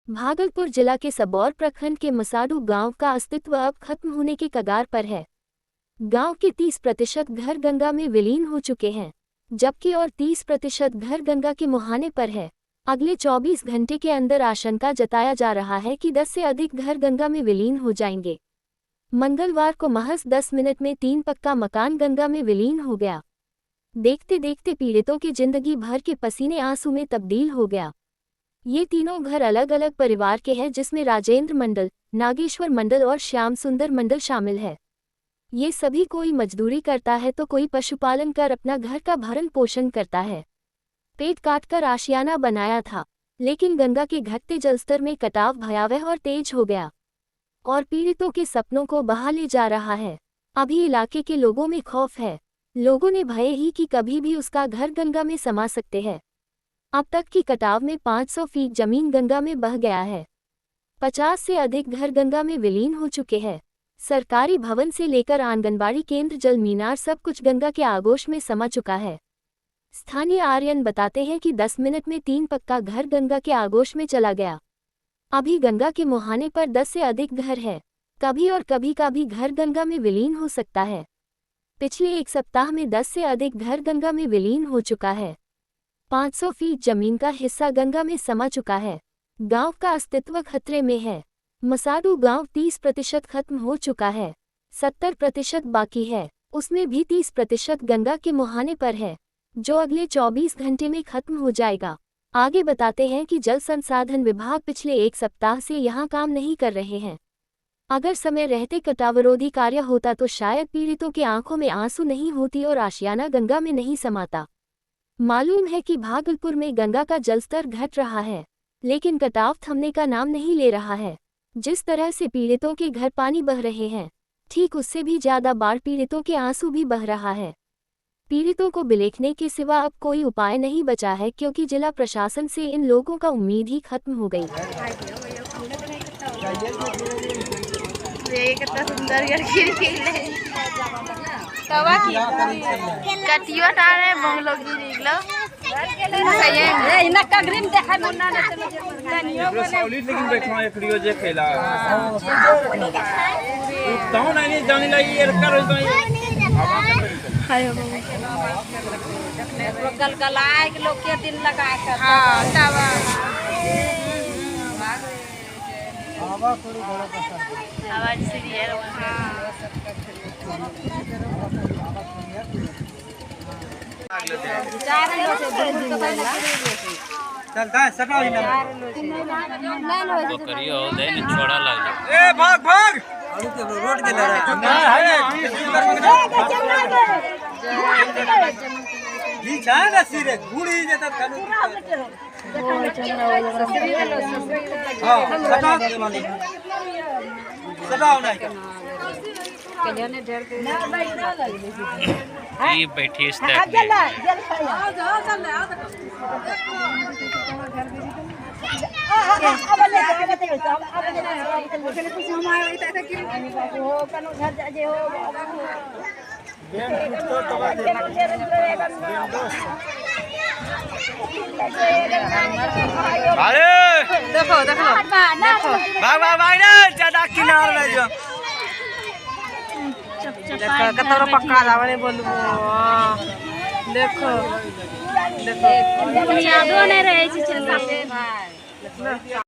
भागलपुर जिला के सबौर प्रखंड के मसाडू गांव का अस्तित्व अब खत्म होने के कगार पर है। गांव के 30% घर गंगा में विलीन हो चुके हैं, जबकि और 30% घर गंगा के मुहाने पर है। अगले 24 घंटे के अंदर आशंका जताया जा रहा है कि 10 से अधिक घर गंगा में विलीन हो जाएंगे। मंगलवार को महज 10 मिनट में 3 पक्का मकान गंगा में विलीन हो गया। देखते देखते पीड़ितों की जिंदगी भर के पसीने आंसू में तब्दील हो गया। ये तीनों घर अलग अलग परिवार के हैं, जिसमें राजेंद्र मंडल, नागेश्वर मंडल और श्याम सुंदर मंडल शामिल है। ये सभी कोई मजदूरी करता है तो कोई पशुपालन कर अपना घर का भरण पोषण करता है। पेट काटकर आशियाना बनाया था, लेकिन गंगा के घटते जलस्तर में कटाव भयावह और तेज हो गया और पीड़ितों के सपनों को बहा ले जा रहा है। अभी इलाके के लोगों में खौफ है। लोगों ने भय ही कि कभी भी उसका घर गंगा में समा सकते हैं। अब तक की कटाव में 500 फीट जमीन गंगा में बह गया है। 50 से अधिक घर गंगा में विलीन हो चुके हैं। सरकारी भवन से लेकर आंगनबाड़ी केंद्र, जल मीनार, सब कुछ गंगा के आगोश में समा चुका है। स्थानीय आर्यन बताते हैं कि 10 मिनट में 3 पक्का घर गंगा के आगोश में चला गया। अभी गंगा के मुहाने पर 10 से अधिक घर है। कभी और कभी का भी घर गंगा में विलीन हो सकता है। पिछले एक सप्ताह में 10 से अधिक घर गंगा में विलीन हो चुका है। 500 फीट जमीन का हिस्सा गंगा में समा चुका है। गांव का अस्तित्व खतरे में है। मसाडू गांव 30% खत्म हो चुका है। 70% बाकी है, उसमें भी 30% गंगा के मुहाने पर है, जो अगले 24 घंटे में खत्म हो जाएगा। आगे बताते हैं कि जल संसाधन विभाग पिछले एक सप्ताह से यहां काम नहीं कर रहे हैं। अगर समय रहते कटावरोधी कार्य होता तो शायद पीड़ितों के आंखों में आंसू नहीं होती और आशियाना गंगा में नहीं समाता। मालूम है कि भागलपुर में गंगा का जलस्तर घट रहा है, लेकिन कटाव थमने का नाम नहीं ले रहा है। जिस तरह से पीड़ितों के घर पानी बह रहे हैं, ठीक उससे भी ज्यादा बाढ़ पीड़ितों के आंसू भी बह रहा है। पीड़ितों को बिलेखने के सिवा अब कोई उपाय नहीं बचा है, क्योंकि जिला प्रशासन से इन लोगों का उम्मीद ही खत्म हो गई। चलता है सटा ही ना तो करियो दे न छोड़ा लग ए भाग भाग रोड के ली छा ना सिरे गुड़ी जेता कानू हां सटा दे वाली सटाओ नहीं कल्याण ढेर के ये बैठी इस तक देखो देखो भाग भाग भाग ना ज्यादा किनारे में जो कतरो पक्का लावने बोलू देखो देखो यादो नहीं रहे छी चल